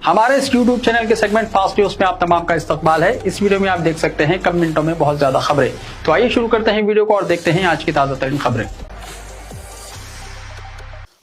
हमारे इस YouTube channel के सेगमेंट फास्ट न्यूज में आप तमाम का इस्तकबाल है। इस वीडियो में आप देख सकते हैं कम मिनटों में बहुत ज्यादा खबरें। तो आइए शुरू करते हैं वीडियो को और देखते हैं आज की ताजा तरीन खबरें।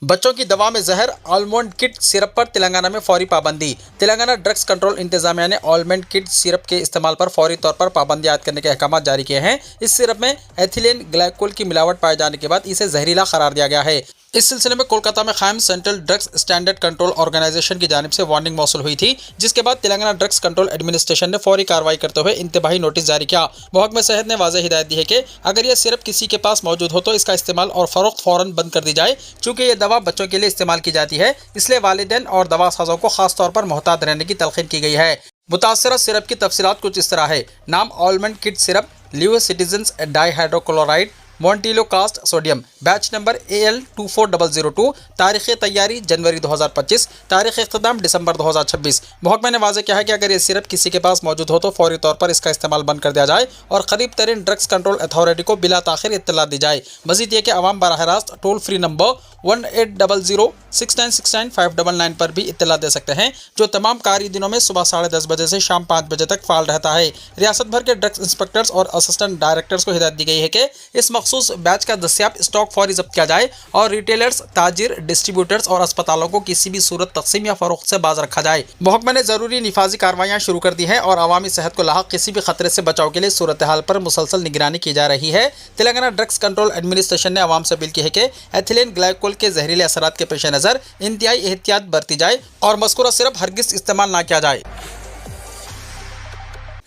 बच्चों की दवा में जहर, आलमंड किड सिरप पर तेलंगाना में फौरी पाबंदी। तेलंगाना ड्रग्स कंट्रोल इंतजामिया ने आलमंड किड सिरप के इस्तेमाल पर फौरी तौर पर पाबंदी आयद करने के अहकाम जारी किए हैं। इस सिरप में एथिलीन ग्लाइकोल की मिलावट पाए जाने के बाद इसे जहरीला करार दिया गया है। इस सिलसिले में कोलकाता में कायम Central Drugs Standard Control Organisation की जानिब से वार्निंग मौसूल हुई थी, जिसके बाद तेलंगाना ड्रग्स कंट्रोल एडमिनिस्ट्रेशन ने फौरी कार्रवाई करते हुए इंतबाही नोटिस जारी किया। महकमे सेहत ने वाज़ेह हिदायत दी है कि अगर यह सिरप किसी के पास मौजूद हो तो इसका इस्तेमाल और फरोख्त फौरन बंद कर दी जाए। चूँकि यह दवा बच्चों के लिए इस्तेमाल की जाती है, इसलिए वालिदैन और दवा साजों को खास तौर पर मोहतात रहने की तलकीन की गई है। मुतासरा सिरप की तफसीलात कुछ इस तरह है। नाम almond kid syrup, levocetirizine dihydrochloride montelukast sodium, batch number AL24002, तारीख़ तैयारी जनवरी 2025, तारीख़ इख्तिताम दिसंबर 2026। महकमे ने वाज़ेह किया है कि अगर ये सिरप किसी के पास मौजूद हो तो फौरी तौर पर इसका इस्तेमाल बंद कर दिया जाए और करीब तरीन ड्रग्स कंट्रोल अथॉरिटी को बिला ताख़िर इत्तला दी जाए। मज़ीद ये कि अवाम बराह रास्त टोल फ्री नंबर 1800-6969-599 पर भी इत्तला दे सकते हैं, जो तमाम कारी दिनों में सुबह 10:30 बजे से शाम 5 बजे तक फाल रहता है। रियासत भर के ड्रग्स इंस्पेक्टर्स और असिस्टेंट डायरेक्टर्स को हिदायत दी गई है कि इस मखसूस बैच का दस्याब स्टॉक फौरी जब्त किया जाए और रिटेलर्स, ताजिर, डिस्ट्रीब्यूटर्स और अस्पतालों को किसी भी सूरत तकसीम या फरोख्त से बाज रखा जाए। महकमे ने जरूरी निफाजी कार्रवाइयाँ शुरू कर दी हैं और अवामी सेहत को लाहक किसी भी खतरे से बचाव के लिए सूरत हाल पर मुसलसल निगरानी की जा रही है। तेलंगाना ड्रग्स कंट्रोल एडमिनिस्ट्रेशन ने अवाम से अपील की है कि एथिलीन ग्लाइकोल के जहरीले असरात के पेश नज़र इंतहाई एहतियात बरती जाए और मज़कूरा सिरप हरगिज़ इस्तेमाल ना किया जाए।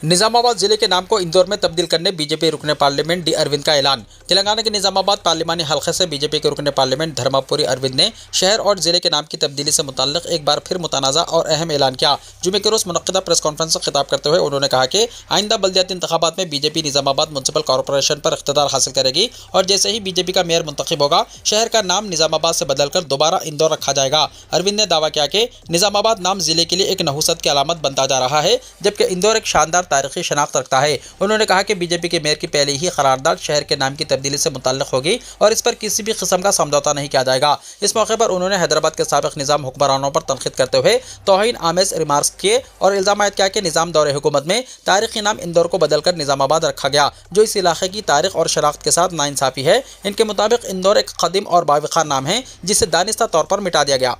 निजामाबाद जिले के नाम को इंदौर में तब्दील करने बीजेपी रुकने पार्लियामेंट डी अरविंद का ऐलान। तेलंगाना के निजामाबाद पार्लिमानी हल्के से बीजेपी के रुकने पार्लियामेंट धर्मापुरी अरविंद ने शहर और जिले के नाम की तब्दीली से मुताल्लिक एक बार फिर मुतनाज़ा और अहम ऐलान किया। जुमे के रोज़ मुनक्किदा प्रेस कॉन्फ्रेंस से खिताब करते हुए उन्होंने कहा कि आइंदा बल्दियाती इंतखाबात में बीजेपी निजामाबाद म्यूनसिपल कॉरपोरेशन पर इख्तिदार हासिल करेगी और जैसे ही बीजेपी का मेयर मुंतखब होगा, शहर का नाम निजामाबाद से बदलकर दोबारा इंदौर रखा जाएगा। अरविंद ने दावा किया कि निजामाबाद नाम जिले के लिए एक नहुसत की अलामत बनता जा रहा है, जबकि इंदौर एक शानदार तारीखी शनाख्त रखता है। उन्होंने कहा कि बीजेपी के मेयर की पहले ही करारदाद शहर के नाम की तब्दीली से मुताल्लिक होगी और इस पर किसी भी किस्म का समझौता नहीं किया जाएगा। इस मौके पर उन्होंने हैदराबाद के साबिक निज़ाम हुक्मरानों पर तनकीद करते हुए तौहीन आमेज रिमार्क्स किए और इल्ज़ाम आयद किया कि निज़ाम दौरे हुकूमत में तारीखी नाम इंदौर को बदलकर निज़ामाबाद रखा गया, जो इस इलाके की तारीख और शनाख्त के साथ नाइंसाफ़ी है। इनके मुताबिक इंदौर एक कदीम और बावक़ार नाम है जिसे दानिस्ता तौर पर मिटा दिया गया।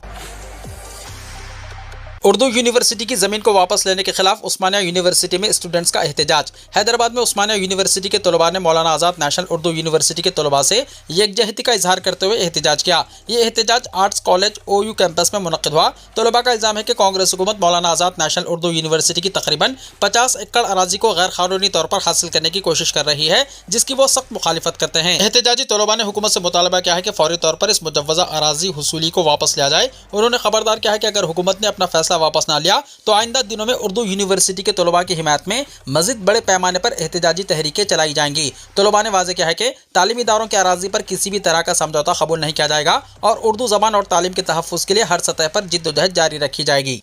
उर्दू यूनिवर्सिटी की ज़मीन को वापस लेने के खिलाफ उस्मानिया यूनिवर्सिटी में स्टूडेंट्स का एहतजाज। हैदराबाद में उस्मानिया यूनिवर्सिटी के तलबा ने मौलाना आज़ाद नेशनल उर्दू यूनिवर्सिटी के तलबा से यकजहती का इजहार करते हुए एहतजाज किया। ये एहतजाज आर्ट्स कॉलेज OU कैंपस में मुनक़्क़िद हुआ। तलबा का इल्ज़ाम है कि कांग्रेस हुकूमत मौलाना आज़ाद नेशनल उर्दू यूनिवर्सिटी की तकरीबन 50 एकड़ अराजी को गैर कानूनी तौर पर हासिल करने की कोशिश कर रही है, जिसकी वो सख्त मुखालिफत करते हैं। एहतजाजी तलबा ने हुकूमत से मुतालबा किया है कि फौरी तौर पर इस मुजव्वज़ा अराजी हुसूली को वापस लिया जाए। उन्होंने खबरदार किया है कि अगर हुकूमत ने अपना फैसला वापस ना लिया तो आइंदा दिनों में उर्दू यूनिवर्सिटी के तलबा की हिमायत में मजीद बड़े पैमाने पर एहतजाजी तहरीकें चलाई जाएंगी। तलबा ने वाज़ेह किया है कि तालीमी इदारों के अराजी पर किसी भी तरह का समझौता कबूल नहीं किया जाएगा और उर्दू ज़बान और तालीम के तहफ़्फ़ुज़ के लिए हर सतह पर जिद्दोजहद जारी रखी जाएगी।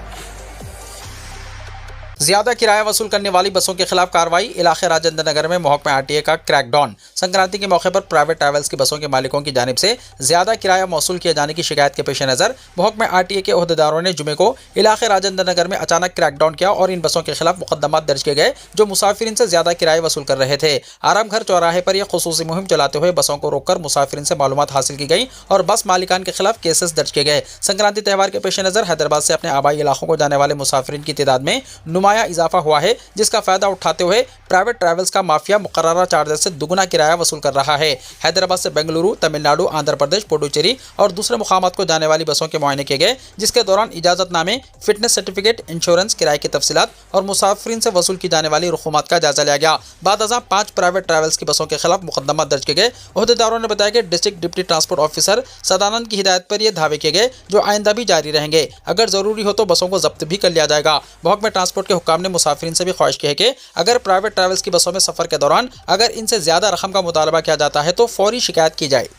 ज्यादा किराया वसूल करने वाली बसों के खिलाफ कार्रवाई। इलाके राजेंद्र नगर में महकमा RTA का क्रैकडाउन। संक्रांति के मौके पर प्राइवेट ट्रैवल्स की बसों के मालिकों की जानिब से ज्यादा किराया मौसूल किए जाने की शिकायत के पेश नज़र महकमा RTA के ओहदेदारों ने जुमे को इलाके राजेंद्र नगर में अचानक क्रैकडाउन किया और इन बसों के खिलाफ मुकदमात दर्ज किए गए जो मुसाफिरीन से ज्यादा किराए वसूल कर रहे थे। आराम घर चौराहे पर यह खुसूसी मुहिम चलाते हुए बसों को रोककर मुसाफिरीन से मालूमात हासिल की गई और बस मालिकान के खिलाफ केसेस दर्ज किए गए। संक्रांति त्यौहार के पेश नज़र हैदराबाद से अपने आबाई इलाकों को जाने वाले मुसाफिरीन की तादाद में नुमाया इजाफा हुआ है, जिसका फायदा उठाते हुए प्राइवेट ट्रैवल्स का माफिया मुकर्ररा चार्जेस से दुगुना किराया वसूल कर रहा है। हैदराबाद से बेंगलुरु, तमिलनाडु, आंध्र प्रदेश, पुडुचेरी और दूसरे मुकामात को जाने वाली बसों के मुआयने किए गए, जिसके दौरान इजाजतनामे, फिटनेस सर्टिफिकेट, इंश्योरेंस, किराए की तफसीलात और मुसाफिरीन से वसूल की जाने वाली रकूमात का जायजा लिया गया। बाद अज़ां 5 प्राइवेट ट्रैवल्स की बसों के खिलाफ मुकदमा दर्ज किए गए। ओहदेदारों ने बताया कि district deputy transport officer Sadanand की हिदायत पर यह दावे किए गए जो आइंदा भी जारी रहेंगे। अगर जरूरी हो तो बसों को जब्त भी कर लिया जाएगा। महकमा ट्रांसपोर्ट के हुक्काम ने मुसाफिरीन से भी ख्वाहिश की है कि अगर प्राइवेट ट्रैवल्स की बसों में सफर के दौरान अगर इनसे ज्यादा रकम का मुतालबा किया जाता है तो फौरी शिकायत की जाए।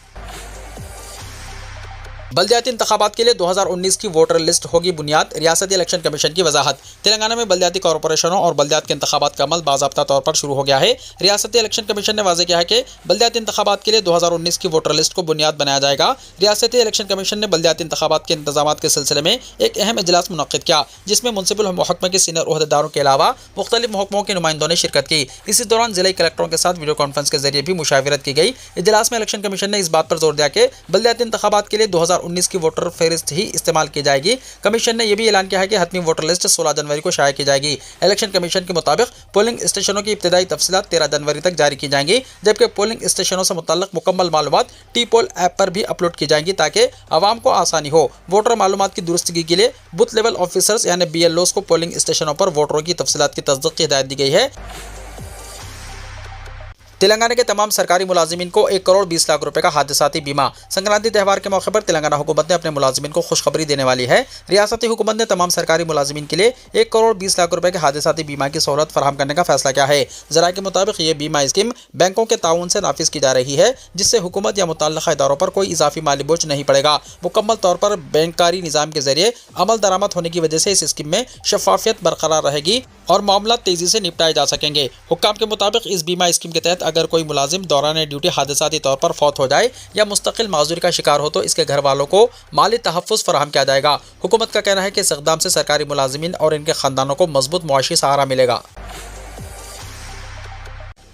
बल्दियाती इंतखाबात के लिए 2019 की वोटर लिस्ट होगी बुनियाद, रियासती इलेक्शन कमीशन की वजाहत। तेलंगाना में बल्दियाती कॉर्पोरेशनों और बल्दियात के इंतखाबात का अमल बाज़ाब्ता तौर पर शुरू हो गया है। रियासती इलेक्शन कमीशन ने वाज़ेह किया है कि बल्दियाती इंतखाबात के लिए 2019 की वोटर लिस्ट को बुनियाद बनाया जाएगा। रियासती इलेक्शन कमीशन ने बल्दियाती इंतखाबात के इंतजामात के सिलसिले में एक अहम इजलास मुनक्किद किया, जिसमें मुंसिपल महकमे के सीनियर ओहदेदारों के अलावा मुख्तलिफ महकमों के नुमाइंदों ने शिरकत की। इसी दौरान जिला कलेक्टरों के साथ वीडियो कॉन्फ्रेंस के जरिए भी मुशावरत की गई। इजलास में इलेक्शन कमीशन ने इस बात पर जोर दिया कि बल्दियाती इंतखाबात के लिए 2019 की वोटर फहरिस्त ही इस्तेमाल की जाएगी। कमीशन ने यह भी ऐलान किया है कि हतमी वोटर लिस्ट 16 जनवरी को शाया की जाएगी। इलेक्शन कमीशन के मुताबिक पोलिंग स्टेशनों की इब्तिदाई तफसीलात 13 जनवरी तक जारी की जाएंगी, जबकि पोलिंग स्टेशनों से मुतल्लिक मुकम्मल मालूमात टी-पोल ऐप पर भी अपलोड की जाएंगी ताकि आवाम को आसानी हो। वोटर मालूमात की दुरुस्तगी के लिए बूथ लेवल ऑफिसर्स यानी BLOs को पोलिंग स्टेशनों पर वोटरों की तफसीलात की तस्दीक की हिदायत दी गई है। तेलंगाना के तमाम सरकारी मुलाजिमीन को 1 करोड़ 20 लाख रुपए का हादसाती बीमा। संक्रांति त्यौहार के मौके पर तेलंगाना हुकूमत ने अपने मुलाजिमीन को खुशखबरी देने वाली है। रियासती हुकूमत ने तमाम सरकारी मुलाजिमीन के लिए 1 करोड़ 20 लाख रुपए के हादसाती बीमा की सहूलत फराहम करने का फैसला किया है। ज़राए के मुताबिक ये बीमा स्कीम बैंकों के ताउन से नाफिज की जा रही है, जिससे हुकूमत या मुतल्लिका इदारों पर कोई इजाफी माली बोझ नहीं पड़ेगा। मुकम्मल तौर पर बैंककारी निज़ाम के जरिए अमल दरामद होने की वजह से इस स्कीम में शफाफियत बरकरार रहेगी और मामला तेजी से निपटाए जा सकेंगे। हुक्काम के मुताबिक इस बीमा स्कीम के तहत अगर कोई मुलाजिम दौरान ड्यूटी हादसाती तौर पर फौत हो जाए या मुस्तकिल माजूरी का शिकार हो तो इसके घर वालों को माली तहफ़्फ़ुज़ फराहम किया जाएगा। हुकूमत का कहना है कि इस इक़दाम से सरकारी मुलाजिमीन और इनके ख़ानदानों को मजबूत मुआशी सहारा मिलेगा।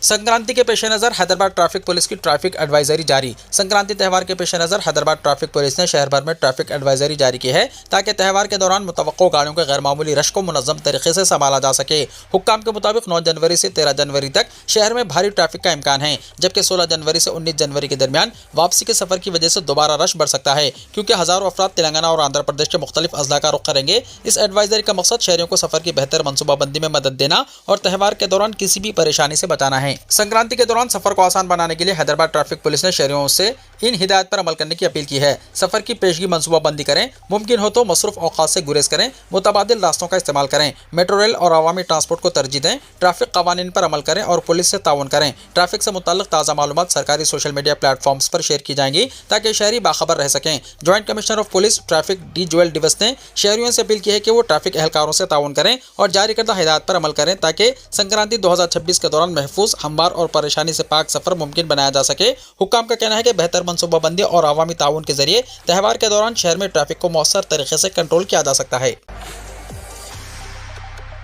संक्रांति के पेश नज़र हैदराबाद ट्रैफिक पुलिस की ट्रैफिक एडवाइजरी जारी। संक्रांति त्यौहार के पेश नज़र हैदराबाद ट्रैफिक पुलिस ने शहर भर में ट्रैफिक एडवाइजरी जारी की है ताकि त्यौहार के दौरान मुतवक्को गाड़ियों के गैर मामूली रश को मुनज़्ज़म तरीके से संभाला जा सके। हुक्काम के मुताबिक 9 जनवरी से 13 जनवरी तक शहर में भारी ट्रैफिक का इम्कान है, जबकि 16 जनवरी से 19 जनवरी के दरमियान वापसी के सफ़र की वजह से दोबारा रश बढ़ सकता है, क्योंकि हज़ारों अफराद तेलंगाना और आंध्र प्रदेश के मुख्तलिफ अजला का रुख करेंगे। इस एडवाइजरी का मकसद शहरियों को सफ़र की बेहतर मनसूबाबंदी में मदद देना और त्यौहार के दौरान किसी भी परेशानी से बचाना है। संक्रांति के दौरान सफर को आसान बनाने के लिए हैदराबाद ट्रैफिक पुलिस ने शहरियों से इन हिदायत पर अमल करने की अपील की है। सफर की पेशगी मनसूबाबंदी करें, मुमकिन हो तो मसरूफ औकात से गुरेज करें, मुतबादिल रास्तों का इस्तेमाल करें, मेट्रो रेल और अवामी ट्रांसपोर्ट को तरजीह दें, ट्रैफिक कवानीन पर अमल करें और पुलिस से ताउन करें। ट्रैफिक से मुताल्लिक ताज़ा मालूमात सरकारी सोशल मीडिया प्लेटफॉर्म्स पर शेयर की जाएंगी ताकि शहरी बाखबर रह सकें। Joint commissioner of police traffic D Joel Davis ने शहरियों से अपील की है कि वो ट्रैफिक एहलकारों से ताउन करें और जारी करदा हिदायत पर अमल करें ताकि संक्रांति 2026 के दौरान महफूज, हमवार और परेशानी से पाक सफर मुमकिन बनाया जा सके। हुक्काम का कहना है कि बेहतर मनसूबाबंदी और अवामी ताउन के जरिए त्यौहार के दौरान शहर में ट्रैफिक को मौसर तरीके से कंट्रोल किया जा सकता है।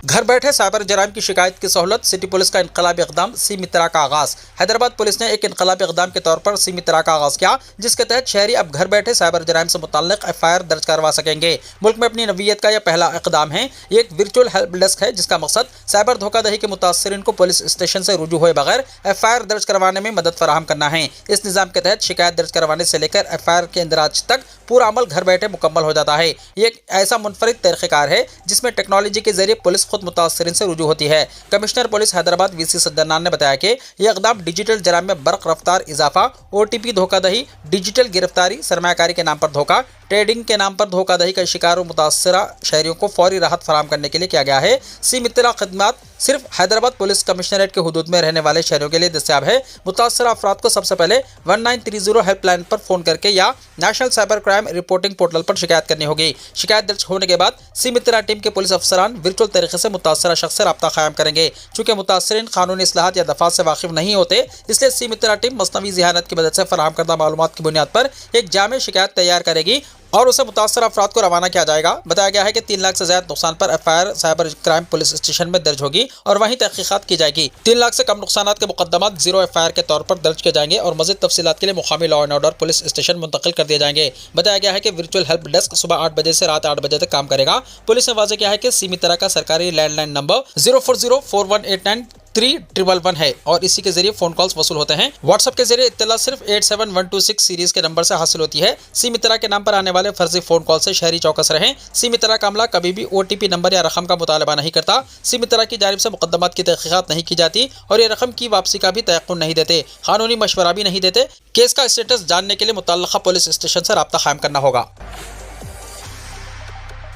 घर बैठे साइबर जराइम की शिकायत की सहूलत, सिटी पुलिस का इनकलाबी इक़दाम, सी मित्रा का आगाज। हैदराबाद पुलिस ने एक इनकलाबी इक़दाम के तौर पर सी मित्रा का आगाज किया, जिसके तहत शहरी अब घर बैठे साइबर जराइम से मुताल्लिक FIR दर्ज करवा सकेंगे। मुल्क में अपनी नवीयत का यह पहला इक़दाम है। ये एक वर्चुअल हेल्प डेस्क है जिसका मकसद साइबर धोखाधड़ी के मुतासरीन को पुलिस स्टेशन से रुजू हुए बगैर FIR दर्ज करवाने में मदद फराहम करना है। इस निज़ाम के तहत शिकायत दर्ज करवाने से लेकर FIR के इंदराज तक पूरा अमल घर बैठे मुकम्मल हो जाता है। ये एक ऐसा मुनफरिद तरीक़ेकार है जिसमें टेक्नोलॉजी के जरिए पुलिस खुद मुतासरीन से रुजू होती है। कमिश्नर पुलिस हैदराबाद VC सज्जनान ने बताया कि यह इक़दाम डिजिटल जराइम में बर्क रफ्तार इजाफा, OTP धोखाधड़ी, डिजिटल गिरफ्तारी, सरमायाकारी के नाम पर धोखा, ट्रेडिंग के नाम पर धोखाधड़ी का शिकार और मुतासरा शहरियों को फौरी राहत फराहम करने के लिए किया गया है। सी मित्रा खदमात सिर्फ हैदराबाद पुलिस कमिश्नरेट के हुदूद में रहने वाले शहरियों के लिए दस्तियाब है। मुतासरा अफराद को सबसे पहले 1930 हेल्पलाइन पर फ़ोन करके या national cyber crime reporting portal पर शिकायत करनी होगी। शिकायत दर्ज होने के बाद सी मित्रा टीम के पुलिस अफसरान वर्चुअल तरीके से मुतासरा शख्स से रब्ता कायम करेंगे। चूँकि मुतासरीन कानूनी इस्लाहात या दफात से वाकिफ नहीं होते, इसलिए सी मित्रा टीम मसनवी ज़हानत की मदद से फराहम करदा मालूमात की बुनियाद पर एक जामे शिकायत तैयार करेगी और उसे मुतासर अफराद को रवाना किया जाएगा। बताया गया है कि 3 लाख से ज़्यादा नुकसान पर FIR cyber crime police station में दर्ज होगी और वहीं तहकीकात की जाएगी। 3 लाख से कम नुकसानात के मुकदमात 0 FIR के तौर पर दर्ज किए जाएंगे और मज़ीद तफसीलात के लिए मुकामी law and order police station मुंतकिल कर दिए जाएंगे। बताया गया है कि वर्चुअल हेल्प डेस्क सुबह 8 बजे से रात 8 बजे तक काम करेगा। पुलिस ने वाज़ेह किया है कि सी मित्रा का सरकारी लैंडलाइन नंबर 04041893111 है और इसी के जरिए फोन कॉल्स वसूल होते हैं। व्हाट्सएप के जरिए इत्तला सिर्फ 87126 सीरीज के नंबर से हासिल होती है। सी मित्रा के नाम पर आने वाले फर्जी फोन कॉल से शहरी चौकस रहें। सी मित्रा का अमला कभी भी OTP नंबर या रकम का मुतालबा नहीं करता। सी मित्रा की जानिब से मुकदमात की तहकीकात नहीं की जाती और ये रकम की वापसी का भी तयक्कुन नहीं देते, कानूनी मशवरा भी नहीं देते। केस का स्टेटस जानने के लिए मुतल्लिका पुलिस स्टेशन से रब्ता कायम करना होगा।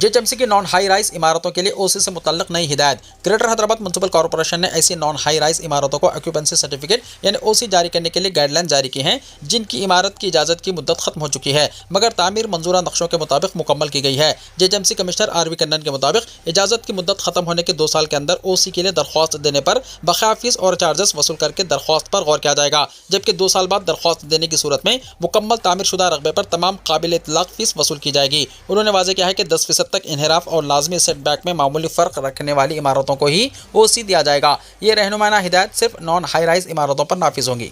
जेएचएमसी की नॉन हाई राइज इमारतों के लिए ओसी से मुतल्लिक नई हिदायत। ग्रेटर हैदराबाद म्युनिसिपल कॉर्पोरेशन ने ऐसी नॉन हाई राइज इमारतों को ऑक्यूपेंसी सर्टिफिकेट यानी ओसी जारी करने के लिए गाइडलाइन जारी की हैं, जिनकी इमारत की इजाजत की मुद्दत खत्म हो चुकी है मगर तामीर मंजूरा नक्शों के मुताबिक मुकम्मल की गई है। जेएचएमसी कमिश्नर आरवी कन्नन के मुताबिक इजाजत की मुद्दत खत्म होने के 2 साल के अंदर ओसी के लिए दरख्वास्त देने पर बकाया फीस और चार्जेस वसूल करके दरख्वास्त पर गौर किया जाएगा, जबकि 2 साल बाद दरख्वास्त देने की सूरत में मुकम्मल तामीरशुदा रकबे पर तमाम काबिल इतलाक फीस वसूल की जाएगी। उन्होंने वाज़ेह किया है कि 10% तक इन्हिराफ और लाजमी सेटबैक में मामूली फ़र्क रखने वाली इमारतों को ही ओसी दिया जाएगा। ये रहनुमाना हिदायत सिर्फ नॉन हाई राइज इमारतों पर नाफिज होंगी।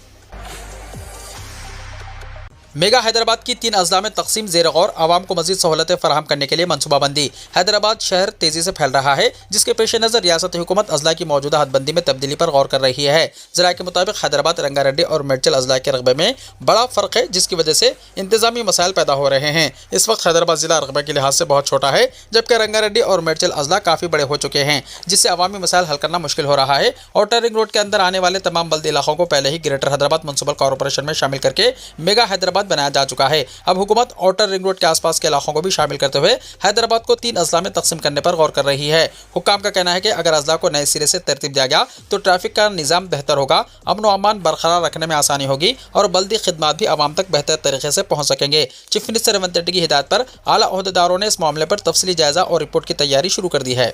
मेगा हैदराबाद की 3 अजला में तकसीम ज़ेर गौर, आवाम को मज़ीद सहूलतें फराहम करने के लिए मनसूबाबंदी। हैदराबाद शहर तेज़ी से फैल रहा है, जिसके पेश नज़र रियासती हुकूमत अजला की मौजूदा हदबंदी में तब्दीली पर गौर कर रही है। ज़रा के मुताबिक हैदराबाद, रंगारेड्डी और मेडचल अजला के रकबे में बड़ा फ़र्क है, जिसकी वजह से इंतजामी मसाइल पैदा हो रहे हैं। इस वक्त हैदराबाद ज़िला रकबे के लिहाज से बहुत छोटा है, जबकि रंगारेड्डी और मेडचल अजला काफ़ी बड़े हो चुके हैं, जिससे अवामी मसाइल हल करना मुश्किल हो रहा है। आउटर रिंग रोड के अंदर आने वाले तमाम बल्दी इलाकों को पहले ही ग्रेटर हैदराबाद म्युनिसिपल कॉर्पोरेशन में शामिल करके मेगा हैदराबाद बनाया जा चुका है। अब हुकूमत आउटर रिंग रोड के आसपास के इलाकों को भी शामिल करते हुए हैदराबाद को 3 अजला में तकसीम करने पर गौर कर रही है। हुक्काम का कहना है कि अगर अजला को नए सिरे से तरतीब दिया गया तो ट्रैफिक का निज़ाम बेहतर होगा, अमन व अमान बरकरार रखने में आसानी होगी और बल्दी खिदमात भी आवाम तक बेहतर तरीके से पहुँच सकेंगे। चीफ मिनिस्टर रेवंत रेड्डी की हिदायत पर आला ओहदेदारों ने इस मामले पर तफसीली जायजा और रिपोर्ट की तैयारी शुरू कर दी है।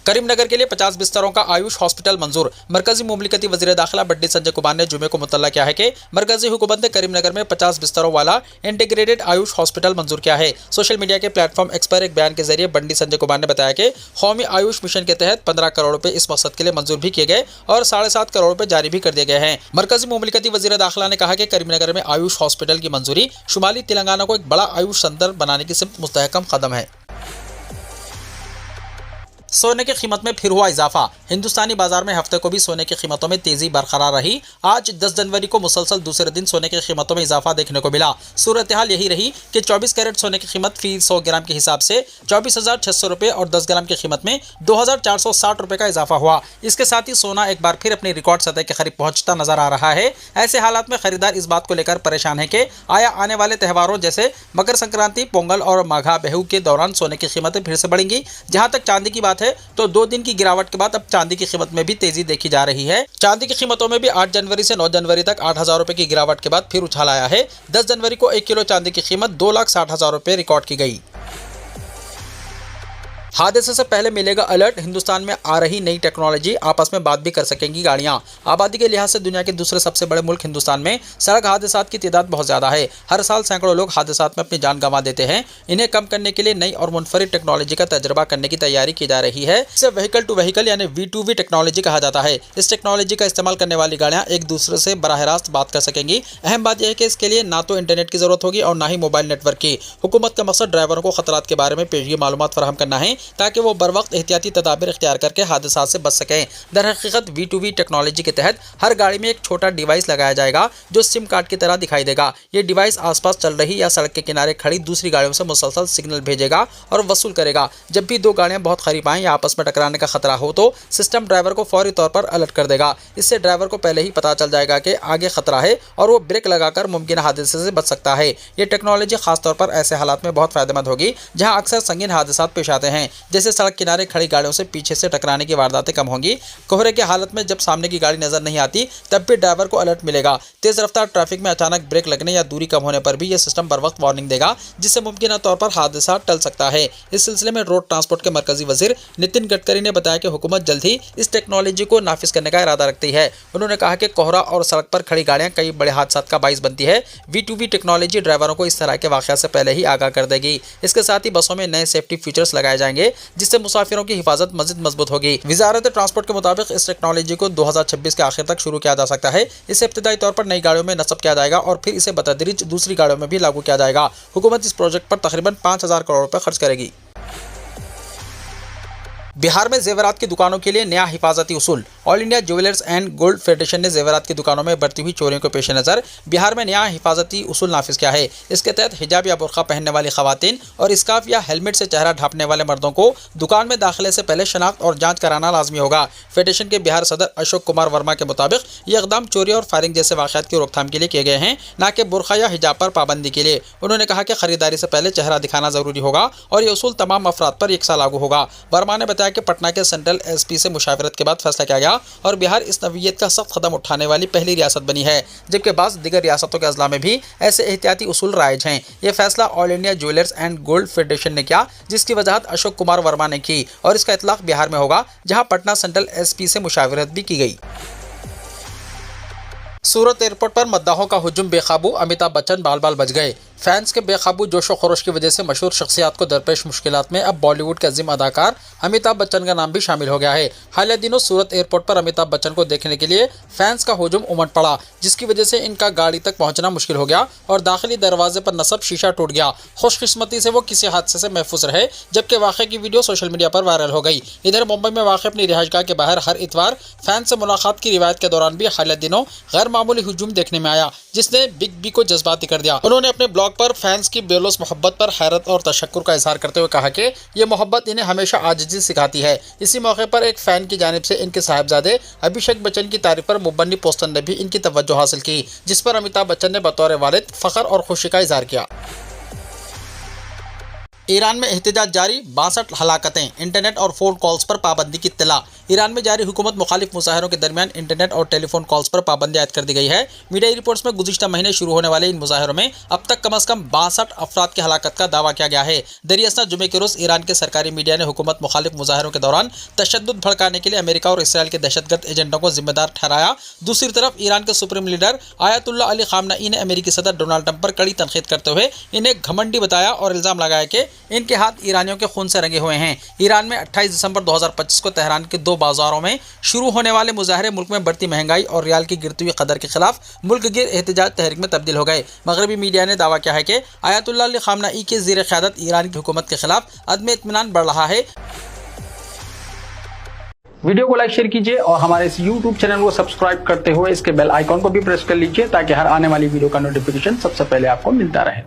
करीमनगर के लिए 50 बिस्तरों का आयुष हॉस्पिटल मंजूर। मरकजी मुमलिकती वज़ीर दाखिला बड्डी संजय कुमार ने जुमे को मुतल्ला किया है कि मरकजी हुकूमत ने करीमनगर में 50 बिस्तरों वाला इंटीग्रेटेड आयुष हॉस्पिटल मंजूर किया है। सोशल मीडिया के प्लेटफॉर्म एक्स पर एक बयान के जरिए बड्डी संजय कुमार ने बताया कि कौमी आयुष मिशन के तहत 15 करोड़ रुपए इस मकसद के लिए मंजूर भी किए गए और 7.5 करोड़ रुपए जारी भी कर दिए गए हैं। मरकजी मुमलिकती वज़ीर दाखिला ने कहा कि करीमनगर में आयुष हॉस्पिटल की मंजूरी शुमाली तेलंगाना को एक बड़ा आयुष सेंटर बनाने की सिमत मुस्तहकम कदम है। सोने की कीमत में फिर हुआ इजाफा। हिंदुस्तानी बाजार में हफ्ते को भी सोने की कीमतों में तेजी बरकरार रही। आज 10 जनवरी को मुसलसल दूसरे दिन सोने की कीमतों में इजाफा देखने को मिला। सूरत हाल यही रही कि 24 कैरेट सोने की कीमत फी 100 ग्राम के हिसाब से 24,600 रुपये और 10 ग्राम की कीमत में 2,460 रुपये का इजाफा हुआ। इसके साथ ही सोना एक बार फिर अपनी रिकॉर्ड सतह के करीब पहुंचता नजर आ रहा है। ऐसे हालात में खरीदार इस बात को लेकर परेशान है कि आया आने वाले त्योहारों जैसे मकर संक्रांति, पोंगल और माघा बिहू के दौरान सोने की कीमतें फिर से बढ़ेंगी। जहां तक चांदी की बात है तो 2 दिन की गिरावट के बाद अब चांदी की कीमत में भी तेजी देखी जा रही है। चांदी की कीमतों में भी 8 जनवरी से 9 जनवरी तक 8,000 रुपए की गिरावट के बाद फिर उछाल आया है। 10 जनवरी को 1 किलो चांदी की कीमत 2,60,000 रुपए रिकॉर्ड की गई। हादसे से पहले मिलेगा अलर्ट। हिंदुस्तान में आ रही नई टेक्नोलॉजी, आपस में बात भी कर सकेंगी गाड़ियां। आबादी के लिहाज से दुनिया के दूसरे सबसे बड़े मुल्क हिंदुस्तान में सड़क हादसात की तादाद बहुत ज़्यादा है। हर साल सैकड़ों लोग हादसात में अपनी जान गंवा देते हैं। इन्हें कम करने के लिए नई और मुनफरिद टेक्नोलॉजी का तजर्बा करने की तैयारी की जा रही है। इसे व्हीकल टू व्हीकल यानी V2V टेक्नोलॉजी कहा जाता है। इस टेक्नोलॉजी का इस्तेमाल करने वाली गाड़ियाँ एक दूसरे से बराह रास्त बात कर सकेंगी। अहम बात यह है कि इसके लिए ना तो इंटरनेट की जरूरत होगी और ना ही मोबाइल नेटवर्क की। हुकूमत का मकसद ड्राइवरों को खतरात के बारे में पेशगी मालूमात फराहम करना है ताकि वो बर वक्त एहतियाती तदाबीर इख्तियार करके हादसा से बच सकें। दरहकीकत V2V टेक्नोलॉजी के तहत हर गाड़ी में एक छोटा डिवाइस लगाया जाएगा जो सिम कार्ड की तरह दिखाई देगा। ये डिवाइस आसपास चल रही या सड़क के किनारे खड़ी दूसरी गाड़ियों से मुसलसल सिग्नल भेजेगा और वसूल करेगा। जब भी 2 गाड़ियां बहुत करीब आएँ या आपस में टकराने का खतरा हो तो सिस्टम ड्राइवर को फौरी तौर पर अलर्ट कर देगा। इससे ड्राइवर को पहले ही पता चल जाएगा कि आगे खतरा है और वो ब्रेक लगाकर मुमकिन हादसे से बच सकता है। ये टेक्नोलॉजी खासतौर पर ऐसे हालात में बहुत फायदेमंद होगी जहाँ अक्सर संगीन हादसात पेश आते हैं, जैसे सड़क किनारे खड़ी गाड़ियों से पीछे से टकराने की वारदातें कम होंगी। कोहरे की हालत में जब सामने की गाड़ी नजर नहीं आती तब भी ड्राइवर को अलर्ट मिलेगा। तेज रफ्तार ट्रैफिक में अचानक ब्रेक लगने या दूरी कम होने पर भी यह सिस्टम बर वक्त वार्निंग देगा, जिससे मुमकिन तौर पर हादसा टल सकता है। इस सिलसिले में रोड ट्रांसपोर्ट के मरकजी वजीर नितिन गडकरी ने बताया कि हुकूमत जल्द ही इस टेक्नोलॉजी को नाफिज करने का इरादा रखती है। उन्होंने कहा कि कोहरा और सड़क पर खड़ी गाड़ियां कई बड़े हादसात का बाइस बनती है। V2V टेक्नोलॉजी ड्राइवरों को इस तरह के वाक़या से पहले ही आगाह कर देगी। इसके साथ ही बसों में नए सेफ्टी फीचर्स लगाए जाएंगे, जिससे मुसाफिरों की हिफाजत मजीद मजबूत होगी। वजारत ट्रांसपोर्ट के मुताबिक इस टेक्नोलॉजी को 2026 के आखिर तक शुरू किया जा सकता है। इसे इब्तिदाई तौर पर नई गाड़ियों में नस्ब किया जाएगा और फिर इसे बतदरीज दूसरी गाड़ियों में भी लागू किया जाएगा। हुकूमत इस प्रोजेक्ट पर तकरीबन 5,000 करोड़ रुपए खर्च करेगी। बिहार में जेवरात की दुकानों के लिए नया हिफाजती उसूल। All India jewellers and gold federation ने जेवरात की दुकानों में बढ़ती हुई चोरियों के पेश नज़र बिहार में नया हिफाजती उसूल नाफिज किया है। इसके तहत हिजाब या बुर्का पहनने वाली खवातीन और स्कार्फ या हेलमेट से चेहरा ढांपने वाले मर्दों को दुकान में दाखिले से पहले शनाख्त और जाँच कराना लाजमी होगा। फेडरेशन के बिहार सदर अशोक कुमार वर्मा के मुताबिक ये इकदाम चोरी और फायरिंग जैसे वाक़यात की रोकथाम के लिए किए गए हैं, न कि बुर्का या हिजाब पर पाबंदी के लिए। उन्होंने कहा कि खरीदारी से पहले चेहरा दिखाना जरूरी होगा और ये उसूल तमाम अफराद पर एक सा लागू होगा। वर्मा ने बताया कि पटना के सेंट्रल एसपी से मुशावरत के बाद फैसला किया गया और बिहार इस नवीयत का सख्त कदम उठाने वाली पहली रियासत बनी है, जबकि बाज़ दीगर रियासतों के अजला में भी ऐसे एहतियाती उसूल राइज हैं। ये फैसला all India jewellers and gold federation ने किया, जिसकी वजाहत अशोक कुमार वर्मा ने की और इसका इतलाक बिहार में होगा, जहां पटना सेंट्रल एसपी से मुशावरत भी की गई। सूरत एयरपोर्ट पर मद्दाहों का हुजूम बेकाबू, अमिताभ बच्चन बाल बाल बच गए। फैंस के बेकाबू जोशो खरोश की वजह से मशहूर शख्सियात को दरपेश मुश्किलात में अब बॉलीवुड के अजीम अदाकार अमिताभ बच्चन का नाम भी शामिल हो गया है। हालिया दिनों सूरत एयरपोर्ट पर अमिताभ बच्चन को देखने के लिए फैंस का हुजूम उमड़ पड़ा, जिसकी वजह से इनका गाड़ी तक पहुंचना मुश्किल हो गया और दाखिली दरवाजे पर नस्ब शीशा टूट गया। खुशकिस्मती से वो किसी हादसे से महफूज रहे, जबकि वाक़े की वीडियो सोशल मीडिया पर वायरल हो गई। इधर मुंबई में वाक़ अपनी रिहाइशगाह के बाहर हर इतवार फैंस से मुलाकात की रिवायत के दौरान भी हालिया दिनों गैर मामूली हुजूम देखने में आया, जिसने बिग बी को जज्बाती कर दिया। उन्होंने अपने ब्लॉग पर फैंस की बेलौस मोहब्बत पर हैरत और तशक्कुर का इजहार करते हुए कहा कि ये मोहब्बत इन्हें हमेशा आजिज़ी सिखाती है। इसी मौके पर एक फ़ैन की जानिब से इनके साहिबजादे अभिषेक बच्चन की तारीफ पर मुबन्नी पोस्टर ने भी इनकी तवज्जो हासिल की, जिस पर अमिताभ बच्चन ने बतौर वालिद फ़ख्र और खुशी का इजहार किया। ईरान में एहतजाज जारी, 62 हलाकतें, इंटरनेट और फ़ोन कॉल्स पर पाबंदी की इत्तला। ईरान में जारी हुकूमत मुखालिफ मुजाहरों के दरमियान इंटरनेट और टेलीफोन कॉल्स पर पाबंदी आयद कर दी गई है। मीडिया रिपोर्ट्स में गुज़िश्ता महीने शुरू होने वाले इन मुजाहरों में अब तक कम अज़ कम 62 अफराद की हलाकत का दावा किया गया है। दरियासना जुमे के रोज़ ईरान के सरकारी मीडिया ने हुकूमत मुखालिफ मुजाहरों के दौरान तशद्दुद भड़काने के लिए अमेरिका और इसराइल के दहशतगर्द एजेंटों को जिम्मेदार ठहराया। दूसरी तरफ ईरान के supreme leader ayatollah Ali Khamenei ने अमेरिकी सदर डोनाल्ड ट्रंप पर कड़ी तनकीद करते हुए इन्हें घमंडी बताया और इल्ज़ाम लगाया कि इनके हाथ ईरानियों के खून से रंगे हुए हैं। ईरान में 28 दिसंबर 2025 को तेहरान के 2 बाजारों में शुरू होने वाले मुजाहरे मुल्क में बढ़ती महंगाई और रियाल की गिरती हुई कदर के खिलाफ मुल्क गिर एहतजाज तहरीक में तब्दील हो गए। मगरबी मीडिया ने दावा किया है कि आयतुल्ला अली खामनेई के ज़ीर क़यादत ईरान की हुकूमत के खिलाफ अदम इत्मीनान बढ़ रहा है। वीडियो को लाइक शेयर कीजिए और हमारे इस YouTube चैनल को सब्सक्राइब करते हुए इसके बेल आइकॉन को भी प्रेस कर लीजिए, ताकि हर आने वाली वीडियो का नोटिफिकेशन सबसे पहले आपको मिलता रहे।